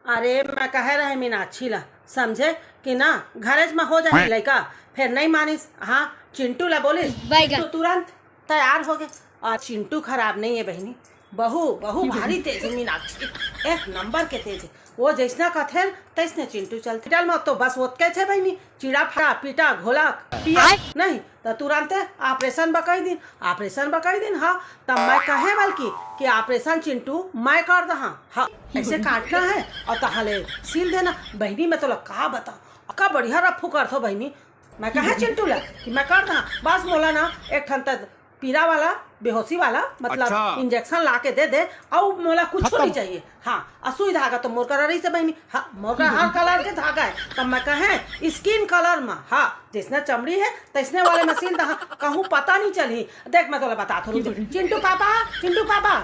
अरे मैं कह रहे मीनाक्षी ला समझे कि ना घरेज में हो जाए लड़का फिर नहीं मानिस। हाँ चिंटू ला बोलिस तो तुरंत तैयार हो गए। और चिंटू खराब नहीं है बहनी, बहू बहू भारी तेज है मीनाक्षी, एक नंबर के तेज है। वो जैसना कथे तैसने चिंटू चलते डल में तो बस ओतके थे बहनी, चिड़ा फड़ा पीटा घोला पिया नहीं तो तुरंत ऑपरेशन बकई दिन। हाँ तब मैं कहे बल्कि कि ऑपरेशन चिंटू मैं कर दहा। हाँ ऐसे काटना है और तहाले सील देना बहनी। मैं तो कहा बता का बढ़िया रफू कर थो बहनी। मैं कहे चिंटू ला कि मैं कर दहा, बस मोला ना एक ठन तक पीरा वाला बेहोशी वाला मतलब अच्छा। इंजेक्शन ला के दे दे और मोला कुछ नहीं चाहिए। हाँ सुई धागा तो मोर कलर से बहनी। हाँ मोर का हर कलर के धागा है। तब मैं कहे स्किन कलर में हाँ जिसने चमड़ी है तैसने वाले मशीन कहूँ पता नहीं चली। देख मैं तो बता थोड़ी चिंटू पापा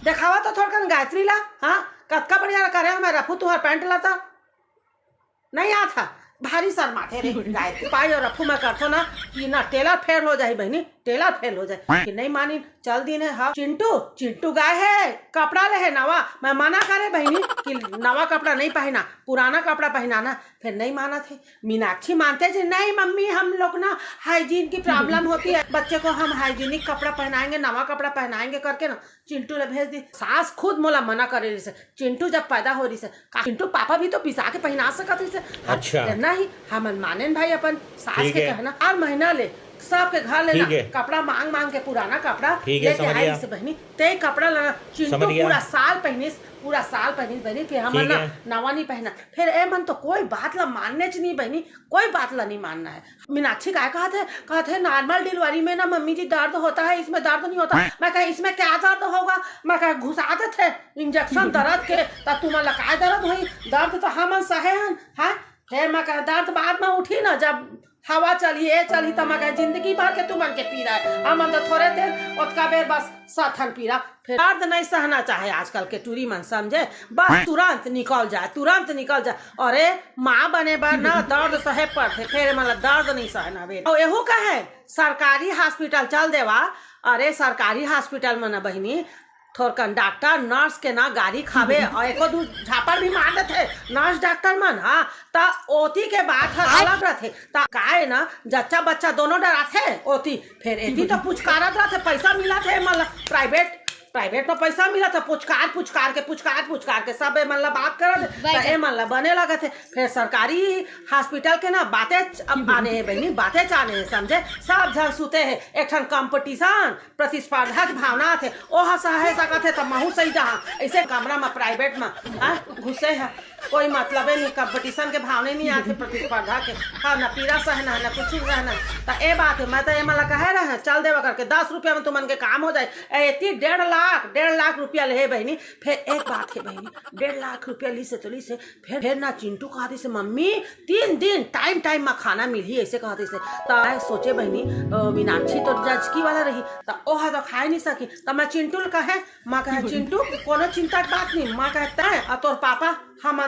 देखावा तो थोड़ा गायत्री ला। हाँ कतका बढ़िया करे मैं रफू तुहर पैंट लाता नहीं आता भारी सर माथे रे गायत्री पाई और रफू मैं करथो ना कि ना टेलर फेल हो जाए बहनी, टेलर फेल हो जाए कि नहीं मानी चल दिन है। हाँ चिंटू गाय है कपड़ा ले है नवा। मैं मना करे बहनी कि नवा कपड़ा नहीं पहना, पुराना कपड़ा पहनाना। फिर नहीं माना थे। मीनाक्षी मानते थे नहीं मम्मी हम लोग ना हाइजीन की प्रॉब्लम होती है, बच्चे को हम हाइजीनिक कपड़ा पहनाएंगे नवा कपड़ा पहनाएंगे करके ना चिंटू ने भेज दी। सास खुद मोला मना करे रही से चिंटू जब पैदा हो रही से चिंटू पापा भी तो पिसा के पहना सकते थे। अच्छा नहीं हम माने भाई अपन सास के कहना। 4 महीना ले सबके घर लेना कपड़ा मांग के पुराना कपड़ा लेके आई से बहनी ते कपड़ा लेना। चिंटू पूरा साल पहनिस बहनी फिर हम ना नवा नहीं पहना। फिर ए मन तो कोई बात ला मानने च नहीं बहनी, कोई बात ला नहीं मानना है। मीनाक्षी काय कहते नॉर्मल डिलीवरी में ना मम्मी जी दर्द होता है, इसमें दर्द नहीं होता। मैं कहा इसमें क्या दर्द होगा? मैं कहा घुसाते थे इंजेक्शन दर्द के तब तुम्हारा काय दर्द हुई? दर्द तो हम सहे हैं। फिर मैं कहा दर्द बाद में उठी ना जब हवा चली तो मैं कहा जिंदगी भर के तुमन के पी रहा है। हम तो थोड़े देर उतका बेर बस साथन पी रहा। फिर दर्द नहीं सहना चाहे आजकल के टूरी मन समझे, बस तुरंत निकल जाए। अरे माँ बने बार ना दर्द सहे पड़ते फिर मतलब दर्द नहीं सहना बे। और एहू कहे सरकारी हॉस्पिटल चल देवा। अरे सरकारी हॉस्पिटल में ना बहनी थोड़कन डॉक्टर नर्स के ना गाड़ी खावे और एको दू झापड़ भी मार देते नर्स डॉक्टर मन। हाँ ता ओती के बात अलग रहते ता काहे ना जच्चा बच्चा दोनों डराथे ओती। फिर एती तो पुचकारत रहते पैसा मिला थे मतलब प्राइवेट में पैसा मिला था पुचकार के सब मतलब बात कर मतलब बने लगे थे। फिर सरकारी हॉस्पिटल के ना बातें अब आने हैं बहनी, बातें चाने हैं समझे। सब जन सुते हैं एक ठन कंपटीशन प्रतिस्पर्धा की भावना थे ओ सहे सकते तब महू सही जहाँ ऐसे कमरा में प्राइवेट में घुसे है कोई मतलब नहीं, कंपटीशन के भावने नहीं आते प्रतिस्पर्धा के। हाँ न पीरा सहना है न कुछ रहना तो ए बात है। मैं तो मला कहे रहे हैं चल देवा करके 10 रुपया में तुमन के काम हो जाए। एती 1.5 लाख रुपया ले बहनी। फिर एक बात है बहनी 1.5 लाख रुपया ली से फिर ना चिंटू कहती से मम्मी 3 दिन टाइम में खाना मिली ऐसे कहती से। तो सोचे बहनी मीनाक्षी तो जजकी वाला रही तो ओह तो खाए नहीं सकी। तो मैं चिंटू कहे माँ कहे चिंटू कोनो चिंता की बात नहीं। माँ कहता है और तोर पापा हम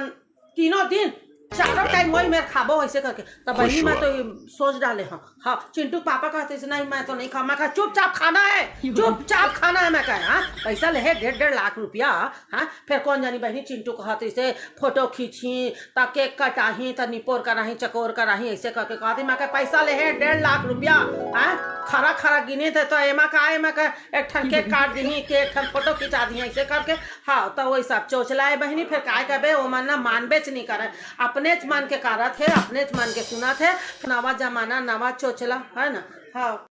3 दिन 4 टाइम वही मेरे खाबो ऐसे करके। तब बहनी मैं तो सोच डाले। हाँ चिंटू पापा कहते नहीं मैं तो नहीं खा। मैं कहा चुपचाप खाना है। मैं कहा हाँ पैसा ले 1.5 लाख रुपया। हाँ फिर कौन जानी बहनी चिंटू कहते से फोटो खींची त केक कटाही त निपोर कराही चकोर कराही ऐसे करके कहती। मैं कहा पैसा ले 1.5 लाख रुपया। हाँ खरा गिने थे तो एमा का एक ठन केक काट दी के एक ठन फोटो खिंचा दी ऐसे करके। हाँ तो वही सब चोचला है बहनी। फिर काय कहे वो मन ना मानबेच नहीं करे, अपने च मन के कारत है, अपने च मन के सुना थे। नवा जमाना नवा चोचला है ना। हाँ